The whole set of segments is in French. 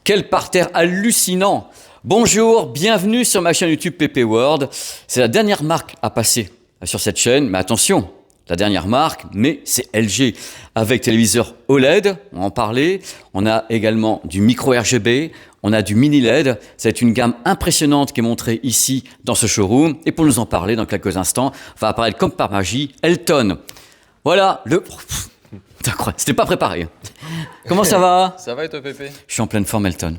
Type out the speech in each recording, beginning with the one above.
Quel parterre hallucinant! Bonjour, bienvenue sur ma chaîne YouTube PP World. C'est la dernière marque à passer sur cette chaîne, mais attention, la dernière marque, mais c'est LG avec téléviseur OLED, on va en parler. On a également du micro RGB, on a du mini LED. C'est une gamme impressionnante qui est montrée ici dans ce showroom. Et pour nous en parler dans quelques instants, va apparaître comme par magie Elton. Voilà le... C'était pas préparé. Comment ça va? Ça va et toi Pépé? Je suis en pleine forme Elton.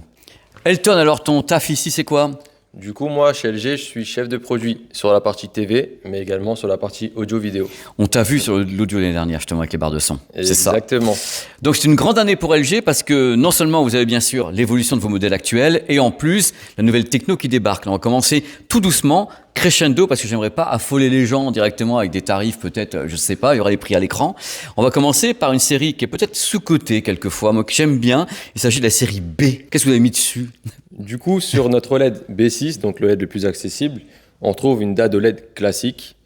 Elton, alors ton taf ici c'est quoi? Du coup, moi, chez LG, je suis chef de produit sur la partie TV, mais également sur la partie audio-vidéo. On t'a vu sur l'audio l'année dernière, justement, avec les barres de son. C'est ça. Exactement. Donc, c'est une grande année pour LG parce que non seulement vous avez bien sûr l'évolution de vos modèles actuels, et en plus, la nouvelle techno qui débarque. Là, on va commencer tout doucement, crescendo, parce que j'aimerais pas affoler les gens directement avec des tarifs, peut-être, je sais pas, il y aura les prix à l'écran. On va commencer par une série qui est peut-être sous-cotée quelquefois, moi que j'aime bien. Il s'agit de la série B. Qu'est-ce que vous avez mis dessus? Du coup, sur notre OLED B6, donc le LED le plus accessible, on trouve une dade OLED classique.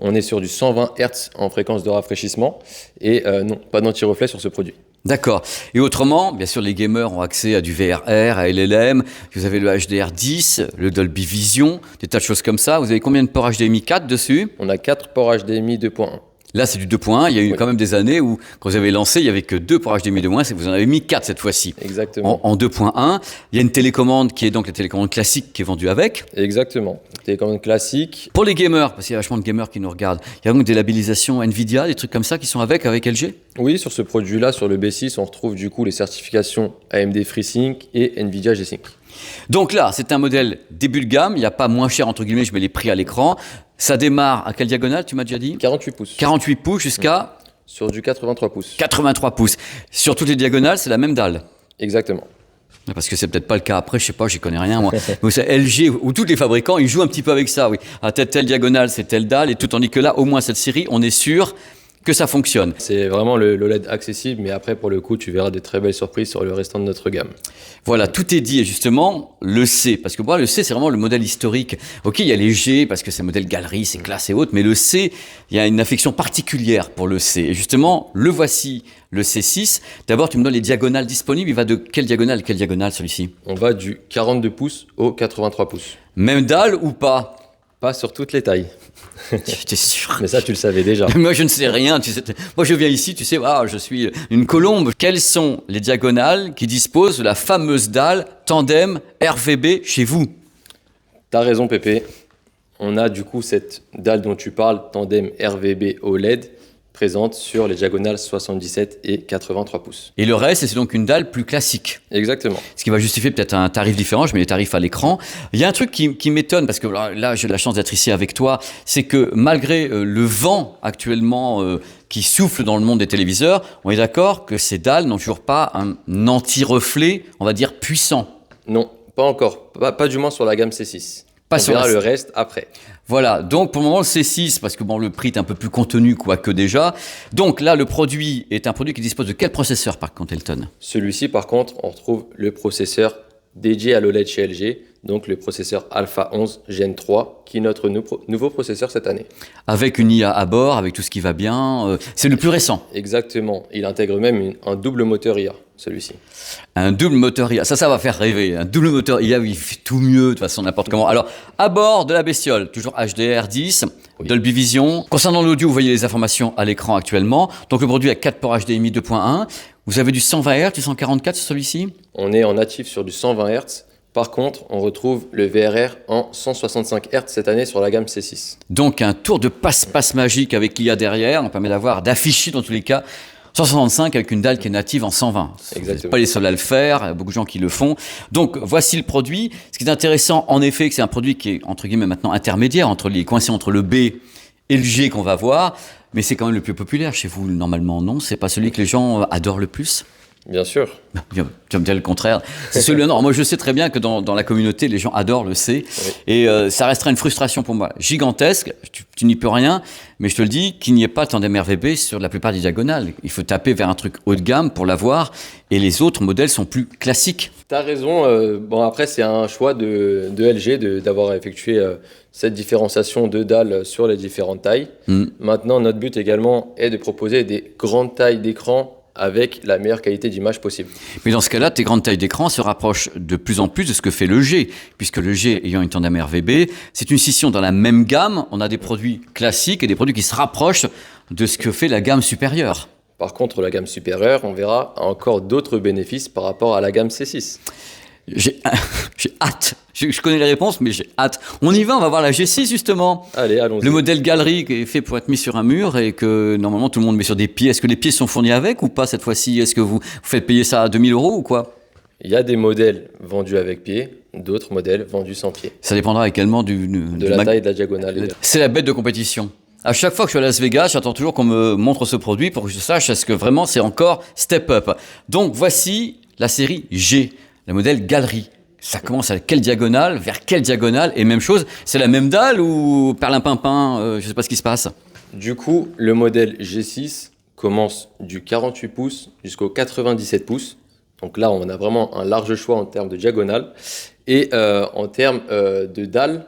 On est sur du 120 Hz en fréquence de rafraîchissement et non, pas d'anti-reflet sur ce produit. D'accord. Et autrement, bien sûr, les gamers ont accès à du VRR, à LLM. Vous avez le HDR10, le Dolby Vision, des tas de choses comme ça. Vous avez combien de ports HDMI 4 dessus? On a 4 ports HDMI 2.1. Là, c'est du 2.1. Il y a eu quand même des années où, quand vous avez lancé, il n'y avait que 2 ports HDMI de moins. Vous en avez mis 4 cette fois-ci. Exactement. En 2.1. Il y a une télécommande qui est donc la télécommande classique qui est vendue avec. Exactement. Télécommande classique. Pour les gamers, parce qu'il y a vachement de gamers qui nous regardent, il y a donc des labellisations Nvidia, des trucs comme ça qui sont avec LG? Oui, sur ce produit-là, sur le B6, on retrouve du coup les certifications AMD FreeSync et Nvidia G-Sync. Donc là, c'est un modèle début de gamme. Il n'y a pas moins cher, entre guillemets, je mets les prix à l'écran. Ça démarre à quelle diagonale, tu m'as déjà dit? 48 pouces. 48 pouces jusqu'à Sur du 83 pouces. 83 pouces. Sur toutes les diagonales, c'est la même dalle. Exactement. Parce que c'est peut-être pas le cas après, je sais pas, j'y connais rien moi. Mais c'est LG ou tous les fabricants, ils jouent un petit peu avec ça, oui. À telle diagonale, c'est telle dalle, et tout tandis que là, au moins cette série, on est sûr que ça fonctionne. C'est vraiment le LED accessible, mais après, pour le coup, tu verras des très belles surprises sur le restant de notre gamme. Voilà, tout est dit, et justement, le C, parce que moi, le C, c'est vraiment le modèle historique. Ok, il y a les G, parce que c'est modèle galerie, c'est classe et autres, mais le C, il y a une affection particulière pour le C. Et justement, le voici, le C6. D'abord, tu me donnes les diagonales disponibles. Il va de quelle diagonale celui-ci? On va du 42 pouces au 83 pouces. Même dalle ou pas? Pas sur toutes les tailles. T'es sûr? Mais ça, tu le savais déjà. Moi, je ne sais rien. Tu sais, moi, je viens ici, tu sais, je suis une colombe. Quelles sont les diagonales qui disposent de la fameuse dalle tandem RVB chez vous? T'as raison, Pépé. On a du coup cette dalle dont tu parles, tandem RVB OLED, présente sur les diagonales 77 et 83 pouces. Et le reste, c'est donc une dalle plus classique. Exactement. Ce qui va justifier peut-être un tarif différent, je mets les tarifs à l'écran. Il y a un truc qui m'étonne, parce que là, j'ai la chance d'être ici avec toi, c'est que malgré le vent actuellement qui souffle dans le monde des téléviseurs, on est d'accord que ces dalles n'ont toujours pas un anti-reflet, on va dire, puissant. Non, pas encore. Pas du moins sur la gamme C6. Pas On sur verra le reste après. Voilà, donc pour le moment le C6, parce que le prix est un peu plus contenu quoique déjà. Donc là, le produit est un produit qui dispose de quel processeur par contre, Elton? Celui-ci, par contre, on retrouve le processeur dédié à l'OLED chez LG, donc le processeur Alpha 11 Gen 3, qui est notre nouveau processeur cette année. Avec une IA à bord, avec tout ce qui va bien, c'est le plus récent. Exactement, il intègre même un double moteur IA, celui-ci. Un double moteur IA, ça va faire rêver. Un double moteur IA, il fait tout mieux, de toute façon, n'importe comment. Alors, à bord de la bestiole, toujours HDR10, oui. Dolby Vision. Concernant l'audio, vous voyez les informations à l'écran actuellement. Donc, le produit a 4 ports HDMI 2.1. Vous avez du 120 Hz, du 144 sur celui-ci? On est en natif sur du 120 Hz. Par contre, on retrouve le VRR en 165 Hz cette année sur la gamme C6. Donc, un tour de passe-passe magique avec l'IA derrière. On permet d'afficher dans tous les cas 165 avec une dalle qui est native en 120. Vous n'êtes pas les seuls à le faire, il y a beaucoup de gens qui le font. Donc voici le produit. Ce qui est intéressant, en effet, que c'est un produit qui est entre guillemets maintenant intermédiaire, coincé entre le B et le G qu'on va voir. Mais c'est quand même le plus populaire chez vous, normalement, non? C'est pas celui que les gens adorent le plus? Bien sûr. Tu vas me dire le contraire. C'est celui-là. Non, moi, je sais très bien que dans la communauté, les gens adorent le C. Oui. Et ça restera une frustration pour moi gigantesque. Tu n'y peux rien. Mais je te le dis, qu'il n'y ait pas tandem RVB sur la plupart des diagonales. Il faut taper vers un truc haut de gamme pour l'avoir. Et les autres modèles sont plus classiques. Tu as raison. Bon, après, c'est un choix de LG d'avoir effectué cette différenciation de dalles sur les différentes tailles. Maintenant, notre but également est de proposer des grandes tailles d'écran avec la meilleure qualité d'image possible. Mais dans ce cas-là, tes grandes tailles d'écran se rapprochent de plus en plus de ce que fait le G, puisque le G ayant une tandem RVB, c'est une scission dans la même gamme. On a des produits classiques et des produits qui se rapprochent de ce que fait la gamme supérieure. Par contre, la gamme supérieure, on verra, a encore d'autres bénéfices par rapport à la gamme C6. J'ai hâte. Je connais les réponses, mais j'ai hâte. On y va, on va voir la G6 justement. Allez, allons-y. Le modèle galerie qui est fait pour être mis sur un mur et que normalement tout le monde met sur des pieds. Est-ce que les pieds sont fournis avec ou pas cette fois-ci? Est-ce que vous faites payer ça à 2000 € ou quoi? Il y a des modèles vendus avec pied, d'autres modèles vendus sans pied. Ça dépendra également de la taille de la diagonale. C'est la bête de compétition. À chaque fois que je suis à Las Vegas, j'attends toujours qu'on me montre ce produit pour que je sache est-ce que vraiment c'est encore step up. Donc voici la série G, le modèle galerie. Ça commence à quelle diagonale, vers quelle diagonale, et même chose, c'est la même dalle ou perlimpinpin, je sais pas ce qui se passe. Du coup, le modèle G6 commence du 48 pouces jusqu'au 97 pouces. Donc là, on a vraiment un large choix en termes de diagonale. Et en termes de dalle,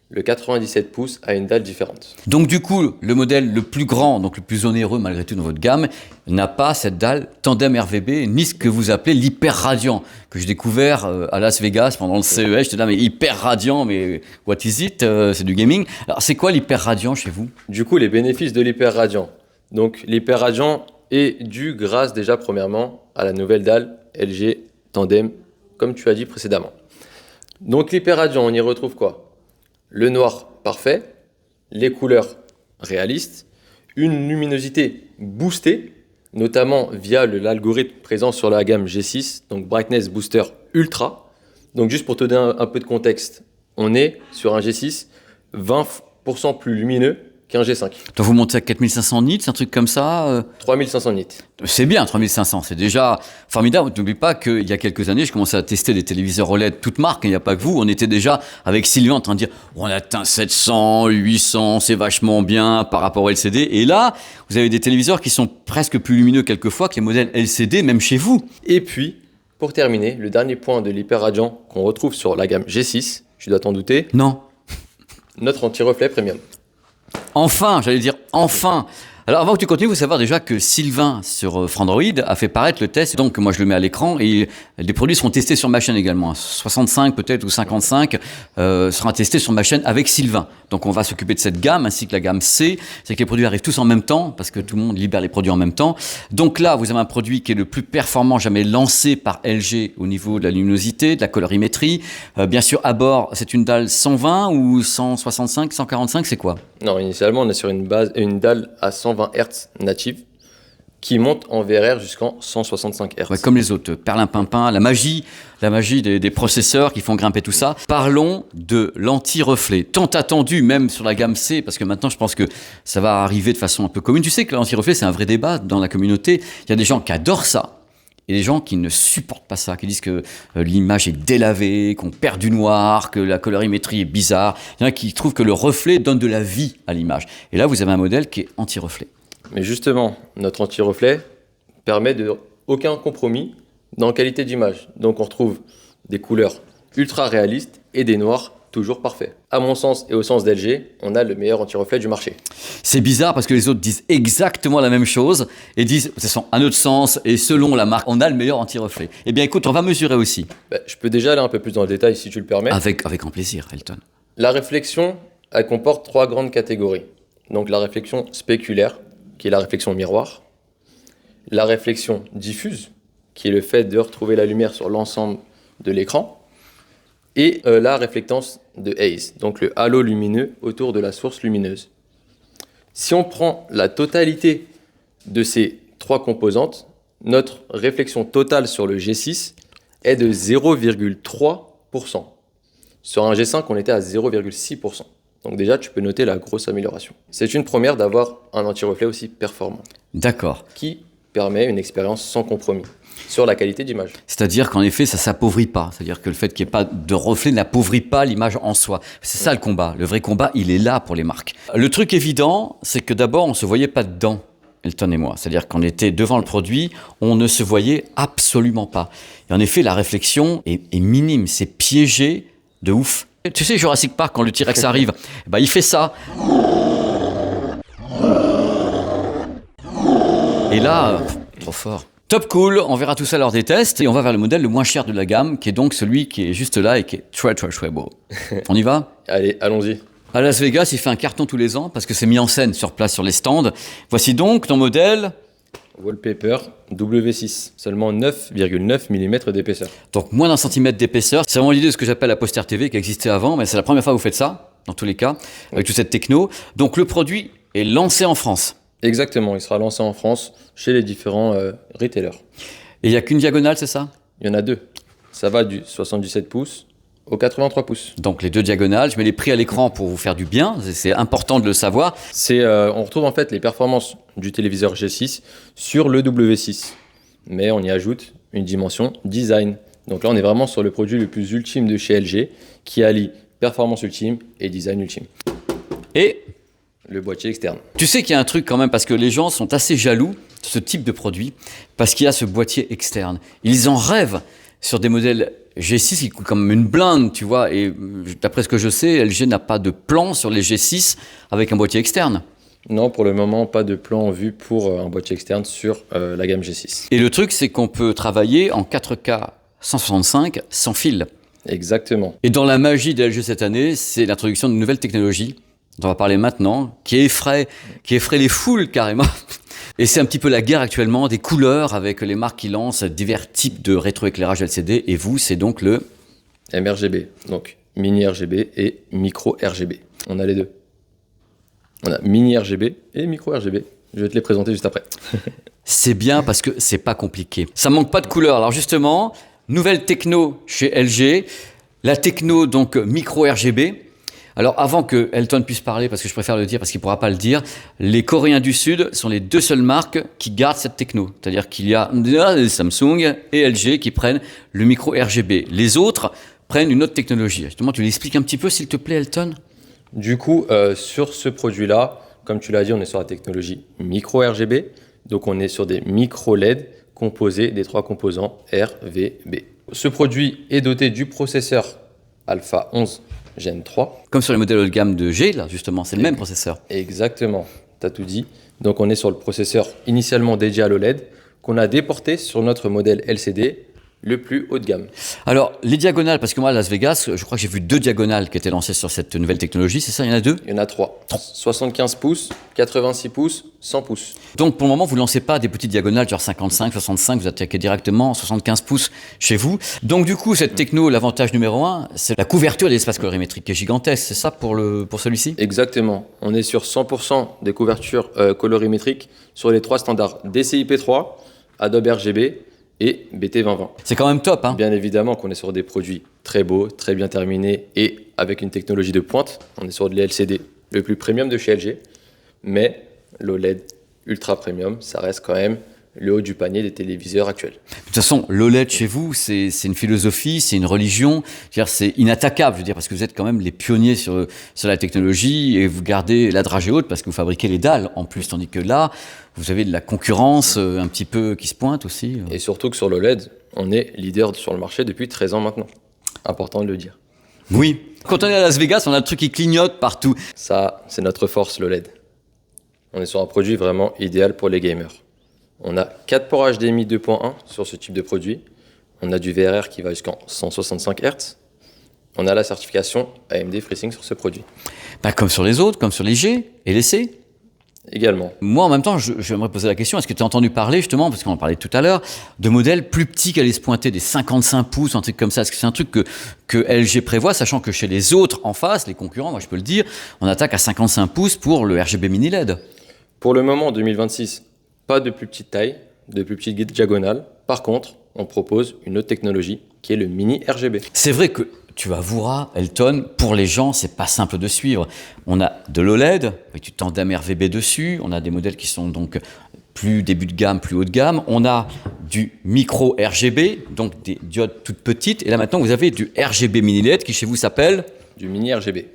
le 97 pouces a une dalle différente. Donc du coup, le modèle le plus grand, donc le plus onéreux malgré tout dans votre gamme, n'a pas cette dalle tandem RVB, ni ce que vous appelez l'hyper radiant, que j'ai découvert à Las Vegas pendant le CES. J'étais là, mais hyper radiant, mais what is it? C'est du gaming. Alors c'est quoi l'hyper radiant chez vous? Du coup, les bénéfices de l'hyper radiant. Donc l'hyper radiant est dû grâce déjà premièrement à la nouvelle dalle LG tandem, comme tu as dit précédemment. Donc l'hyper radiant, on y retrouve quoi? Le noir parfait, les couleurs réalistes, une luminosité boostée, notamment via l'algorithme présent sur la gamme G6, donc Brightness Booster Ultra. Donc juste pour te donner un peu de contexte, on est sur un G6 20% plus lumineux qu'un G5. Donc vous montez à 4500 nits, un truc comme ça 3500 nits. C'est bien, 3500, c'est déjà formidable. N'oublie pas qu'il y a quelques années, je commençais à tester des téléviseurs OLED toutes marques, il n'y a pas que vous. On était déjà avec Sylvain en train de dire on atteint 700, 800, c'est vachement bien par rapport au LCD. Et là, vous avez des téléviseurs qui sont presque plus lumineux quelquefois que les modèles LCD, même chez vous. Et puis, pour terminer, le dernier point de l'hyper radiant qu'on retrouve sur la gamme G6, tu dois t'en douter. Non. Notre anti-reflet premium. Enfin, j'allais dire enfin. Alors avant que tu continues, il faut savoir déjà que Sylvain sur Frandroid a fait paraître le test, donc moi je le mets à l'écran et les produits seront testés sur ma chaîne également. 65 peut-être ou 55 sera testé sur ma chaîne avec Sylvain. Donc on va s'occuper de cette gamme ainsi que la gamme C, c'est que les produits arrivent tous en même temps parce que tout le monde libère les produits en même temps. Donc là vous avez un produit qui est le plus performant jamais lancé par LG au niveau de la luminosité, de la colorimétrie. Bien sûr à bord c'est une dalle 120 ou 165, 145, c'est quoi? Non, initialement on est sur une dalle à 120 Hz native qui monte en VRR jusqu'en 165 Hz. Ouais, comme les autres, perlimpinpin, la magie des processeurs qui font grimper tout ça. Parlons de l'anti-reflet, tant attendu même sur la gamme C, parce que maintenant je pense que ça va arriver de façon un peu commune. Tu sais que l'anti-reflet c'est un vrai débat dans la communauté. Il y a des gens qui adorent ça et des gens qui ne supportent pas ça, qui disent que l'image est délavée, qu'on perd du noir, que la colorimétrie est bizarre. Il y en a qui trouvent que le reflet donne de la vie à l'image. Et là vous avez un modèle qui est anti-reflet. Mais justement, notre anti-reflet permet aucun compromis dans la qualité d'image. Donc on retrouve des couleurs ultra réalistes et des noirs toujours parfaits. À mon sens et au sens d'LG, on a le meilleur anti-reflet du marché. C'est bizarre parce que les autres disent exactement la même chose et disent, ce sont à notre sens et selon la marque, on a le meilleur anti-reflet. Eh bien écoute, on va mesurer aussi. Je peux déjà aller un peu plus dans le détail si tu le permets. Avec grand plaisir, Elton. La réflexion, elle comporte 3 grandes catégories. Donc la réflexion spéculaire, qui est la réflexion miroir, la réflexion diffuse, qui est le fait de retrouver la lumière sur l'ensemble de l'écran, et la réflectance de haze, donc le halo lumineux autour de la source lumineuse. Si on prend la totalité de ces 3 composantes, notre réflexion totale sur le G6 est de 0,3%. Sur un G5, on était à 0,6%. Donc déjà, tu peux noter la grosse amélioration. C'est une première d'avoir un anti-reflet aussi performant. D'accord. Qui permet une expérience sans compromis sur la qualité d'image. C'est-à-dire qu'en effet, ça ne s'appauvrit pas. C'est-à-dire que le fait qu'il n'y ait pas de reflet n'appauvrit pas l'image en soi. C'est ça le combat. Le vrai combat, il est là pour les marques. Le truc évident, c'est que d'abord, on ne se voyait pas dedans, Elton et moi. C'est-à-dire qu'on était devant le produit, on ne se voyait absolument pas. Et en effet, la réflexion est minime. C'est piégé de ouf. Tu sais, Jurassic Park, quand le T-Rex arrive, il fait ça. Et là, trop fort. Top cool, on verra tout ça lors des tests et on va vers le modèle le moins cher de la gamme, qui est donc celui qui est juste là et qui est très très très beau. On y va ? Allez, allons-y. À Las Vegas, il fait un carton tous les ans parce que c'est mis en scène sur place sur les stands. Voici donc ton modèle. Wallpaper W6, seulement 9,9 mm d'épaisseur. Donc moins d'un centimètre d'épaisseur. C'est vraiment l'idée de ce que j'appelle la poster TV qui existait avant, mais c'est la première fois que vous faites ça, dans tous les cas, avec toute cette techno. Donc le produit est lancé en France. Exactement, il sera lancé en France chez les différents retailers. Et il n'y a qu'une diagonale, c'est ça ? Il y en a deux. Ça va du 77 pouces au 83 pouces. Donc les deux diagonales, je mets les prix à l'écran pour vous faire du bien, c'est important de le savoir. On retrouve en fait les performances du téléviseur G6 sur le W6, mais on y ajoute une dimension design. Donc là on est vraiment sur le produit le plus ultime de chez LG qui allie performance ultime et design ultime. Et le boîtier externe. tu sais qu'il y a un truc quand même, parce que les gens sont assez jaloux de ce type de produit, parce qu'il y a ce boîtier externe. Ils en rêvent sur des modèles G6 qui coûtent comme une blinde, tu vois, et d'après ce que je sais, LG n'a pas de plan sur les G6 avec un boîtier externe. Non, pour le moment, pas de plan en vue pour un boîtier externe sur la gamme G6. Et le truc, c'est qu'on peut travailler en 4K 165 sans fil. Exactement. Et dans la magie de LG cette année, c'est l'introduction de nouvelles technologies, dont on va parler maintenant, qui effraie les foules carrément. Et c'est un petit peu la guerre actuellement des couleurs avec les marques qui lancent divers types de rétroéclairage LCD. Et vous, c'est donc le MRGB, donc mini RGB et micro RGB. On a les deux. On a mini RGB et micro RGB. Je vais te les présenter juste après. C'est bien parce que c'est pas compliqué. Ça manque pas de couleurs. Alors justement, nouvelle techno chez LG, la techno donc micro RGB. Alors avant que Elton puisse parler, parce que je préfère le dire parce qu'il pourra pas le dire, les Coréens du Sud sont les deux seules marques qui gardent cette techno. C'est-à-dire qu'il y a Samsung et LG qui prennent le micro RGB. Les autres prennent une autre technologie. Justement, tu l'expliques un petit peu s'il te plaît, Elton ? Du coup, sur ce produit-là, comme tu l'as dit, on est sur la technologie micro RGB. Donc on est sur des micro LED composés des trois composants RVB. Ce produit est doté du processeur Alpha 11 Gen 3. Comme sur les modèles haut de gamme de G, là, justement, c'est le même processeur. Exactement, tu as tout dit. Donc on est sur le processeur initialement dédié à l'OLED qu'on a déporté sur notre modèle LCD le plus haut de gamme. Alors, les diagonales, parce que moi, à Las Vegas, je crois que j'ai vu 2 diagonales qui étaient lancées sur cette nouvelle technologie, c'est ça, il y en a 2 ? Il y en a 3. 75 pouces, 86 pouces, 100 pouces. Donc, pour le moment, vous ne lancez pas des petites diagonales, genre 55, 65, vous attaquez directement 75 pouces chez vous. Donc, du coup, cette techno, l'avantage numéro 1, c'est la couverture de l'espace colorimétrique qui est gigantesque, c'est ça pour celui-ci ? Exactement. On est sur 100% des couvertures colorimétriques sur les 3 standards DCI-P3, Adobe RGB et BT2020. C'est quand même top, hein ? Bien évidemment qu'on est sur des produits très beaux, très bien terminés et avec une technologie de pointe. On est sur de l'LCD le plus premium de chez LG, mais l'OLED ultra premium, ça reste quand même le haut du panier des téléviseurs actuels. De toute façon, l'OLED chez vous, c'est une philosophie, c'est une religion, c'est inattaquable, je veux dire, parce que vous êtes quand même les pionniers sur la technologie et vous gardez la dragée haute parce que vous fabriquez les dalles en plus, tandis que là, vous avez de la concurrence un petit peu qui se pointe aussi. Et surtout que sur l'OLED, on est leader sur le marché depuis 13 ans maintenant. Important de le dire. Oui. Quand on est à Las Vegas, on a le truc qui clignote partout. Ça, c'est notre force, l'OLED. On est sur un produit vraiment idéal pour les gamers. On a 4 ports HDMI 2.1 sur ce type de produit. On a du VRR qui va jusqu'en 165 Hz. On a la certification AMD FreeSync sur ce produit. Bah, comme sur les autres, comme sur les G et les C. Également. Moi, en même temps, j'aimerais poser la question, est-ce que tu as entendu parler, justement, parce qu'on en parlait tout à l'heure, de modèles plus petits qui allaient se pointer, des 55 pouces, un truc comme ça? Est-ce que c'est un truc que LG prévoit, sachant que chez les autres en face, les concurrents, moi je peux le dire, on attaque à 55 pouces pour le RGB mini LED? Pour le moment, en 2026, pas de plus petite taille, de plus petite diagonale. Par contre, on propose une autre technologie qui est le mini RGB. C'est vrai que tu avoueras, Elton, pour les gens, c'est pas simple de suivre. On a de l'OLED, avec du tandem RVB dessus, on a des modèles qui sont donc plus début de gamme, plus haut de gamme. On a du micro RGB, donc des diodes toutes petites. Et là maintenant, vous avez du RGB mini LED qui chez vous s'appelle du mini RGB.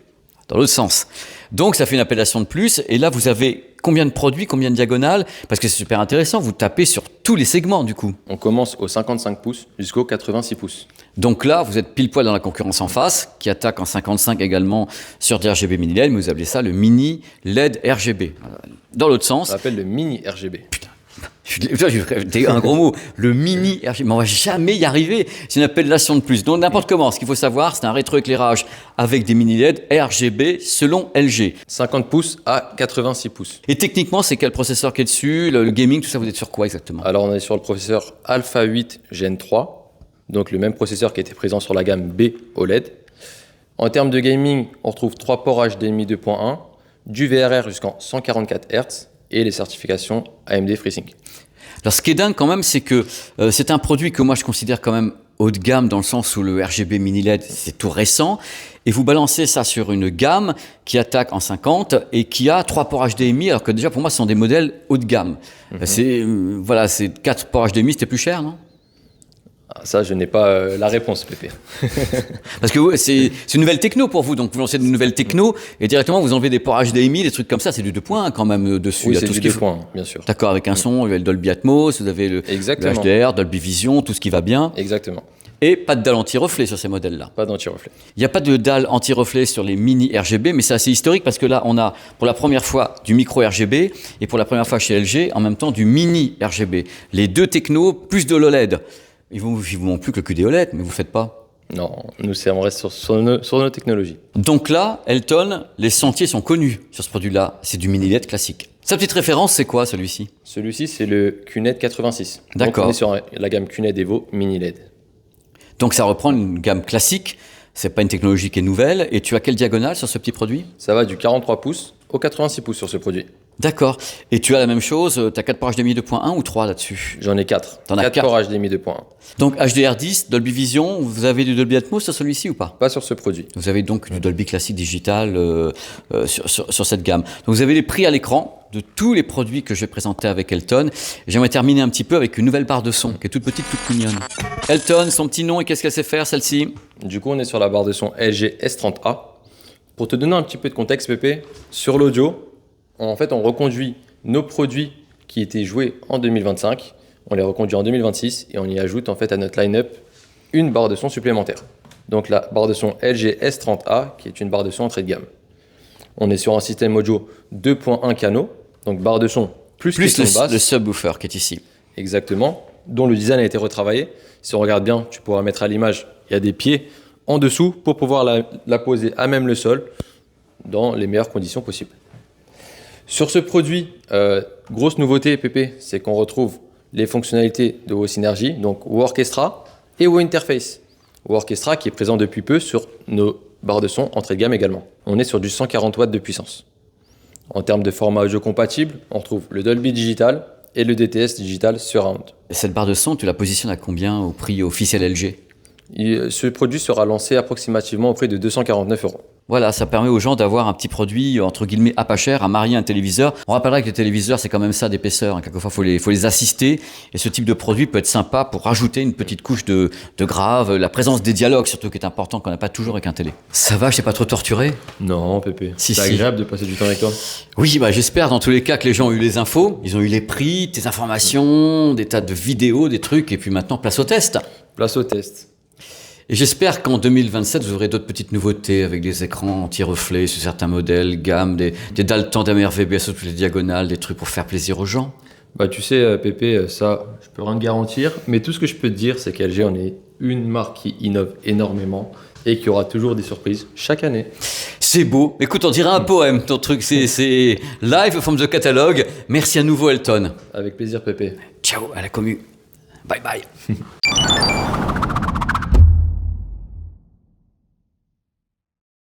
Dans l'autre sens. Donc ça fait une appellation de plus. Et là, vous avez combien de produits, combien de diagonales? Parce que c'est super intéressant, vous tapez sur tous les segments du coup. On commence au 55 pouces jusqu'au 86 pouces. Donc là, vous êtes pile poil dans la concurrence en face, qui attaque en 55 également sur des RGB mini LED, mais vous appelez ça le mini LED RGB. Dans l'autre sens. On l'appelle le mini RGB. Putain. C'est un gros mot, le mini RGB, mais on va jamais y arriver, c'est une appellation de plus. Donc n'importe comment, ce qu'il faut savoir, c'est un rétroéclairage avec des mini LED RGB selon LG. 50 pouces à 86 pouces. Et techniquement, c'est quel processeur qui est dessus, le gaming, tout ça, vous êtes sur quoi exactement? Alors on est sur le processeur Alpha 8 Gen 3, donc le même processeur qui était présent sur la gamme B OLED. En termes de gaming, on retrouve 3 ports HDMI 2.1, du VRR jusqu'en 144 Hz et les certifications AMD FreeSync. Alors ce qui est dingue quand même, c'est que c'est un produit que moi je considère quand même haut de gamme dans le sens où le RGB mini LED c'est tout récent et vous balancez ça sur une gamme qui attaque en 50 et qui a 3 ports HDMI alors que déjà pour moi ce sont des modèles haut de gamme. C'est 4 ports HDMI, c'était plus cher, non? Ça, je n'ai pas la réponse, Pépé. Parce que c'est une nouvelle techno pour vous, donc vous lancez une nouvelle techno et directement vous enlevez des ports HDMI, des trucs comme ça, c'est du 2.1 quand même dessus. Oui, il y a c'est tout du ce qu'il 2.1, bien sûr. D'accord, avec un son, il y a le Dolby Atmos, vous avez le HDR, Dolby Vision, tout ce qui va bien. Exactement. Et pas de dalle anti-reflet sur ces modèles-là. Pas d'anti-reflet. Il n'y a pas de dalle anti-reflet sur les mini RGB, mais c'est assez historique parce que là, on a pour la première fois du micro RGB et pour la première fois chez LG, en même temps du mini RGB. Les deux technos, plus de l'OLED. Ils vous manquent plus que le QD-OLED, mais vous ne faites pas. Non, on reste sur nos technologies. Donc là, Elton, les sentiers sont connus sur ce produit-là. C'est du mini LED classique. Sa petite référence, c'est quoi celui-ci? Celui-ci, c'est le QNED 86. D'accord. Donc, on est sur la gamme QNED Evo mini LED. Donc ça reprend une gamme classique. C'est pas une technologie qui est nouvelle. Et tu as quelle diagonale sur ce petit produit? Ça va du 43 pouces au 86 pouces sur ce produit. D'accord. Et tu as la même chose, tu as 4 ports HDMI 2.1 ou 3 là-dessus? J'en ai 4. T'en as 4 4. ports HDMI 2.1. Donc HDR10, Dolby Vision, vous avez du Dolby Atmos sur celui-ci ou pas? Pas sur ce produit. Vous avez donc du Dolby classique digital sur cette gamme. Donc vous avez les prix à l'écran de tous les produits que je vais présenter avec Elton. J'aimerais terminer un petit peu avec une nouvelle barre de son qui est toute petite, toute mignonne. Elton, son petit nom et qu'est-ce qu'elle sait faire celle-ci? Du coup, on est sur la barre de son LG S30A. Pour te donner un petit peu de contexte, Pépé, sur l'audio, en fait, on reconduit nos produits qui étaient joués en 2025. On les reconduit en 2026 et on y ajoute en fait à notre line-up une barre de son supplémentaire. Donc la barre de son LG S30A qui est une barre de son entrée de gamme. On est sur un système audio 2.1 canaux, donc barre de son plus le basse. Le subwoofer qui est ici. Exactement, dont le design a été retravaillé. Si on regarde bien, tu pourras mettre à l'image, il y a des pieds en dessous pour pouvoir la poser à même le sol dans les meilleures conditions possibles. Sur ce produit, grosse nouveauté, Pépé, c'est qu'on retrouve les fonctionnalités de WO Synergy, donc WO Orchestra et WO Interface. WO Orchestra qui est présent depuis peu sur nos barres de son entrée de gamme également. On est sur du 140 watts de puissance. En termes de format audio compatible, on retrouve le Dolby Digital et le DTS Digital Surround. Et cette barre de son, tu la positionnes à combien au prix officiel LG? Ce produit sera lancé approximativement au prix de 249 €. Voilà, ça permet aux gens d'avoir un petit produit, entre guillemets, à pas cher, à marier un téléviseur. On rappellera que les téléviseurs, c'est quand même ça d'épaisseur. Hein. Quelquefois, faut les assister. Et ce type de produit peut être sympa pour rajouter une petite couche de grave, la présence des dialogues, surtout, qui est important, qu'on n'a pas toujours avec un télé. Ça va, je t'ai pas trop torturé? Non, Pépé. Si, c'est agréable de passer du temps avec toi. Oui, bah, j'espère dans tous les cas que les gens ont eu les infos. Ils ont eu les prix, tes informations, des tas de vidéos, des trucs. Et puis maintenant, place au test. Place au test. Et j'espère qu'en 2027, vous aurez d'autres petites nouveautés avec des écrans anti-reflets sur certains modèles, gamme, des dalles tandem RVB sur toutes les diagonales, des trucs pour faire plaisir aux gens. Bah tu sais, Pépé, ça, je peux rien te garantir. Mais tout ce que je peux te dire, c'est qu'LG, on est une marque qui innove énormément et qui aura toujours des surprises chaque année. C'est beau. Écoute, on dirait un poème, ton truc. C'est live from the catalogue. Merci à nouveau, Elton. Avec plaisir, Pépé. Ciao à la commu. Bye bye.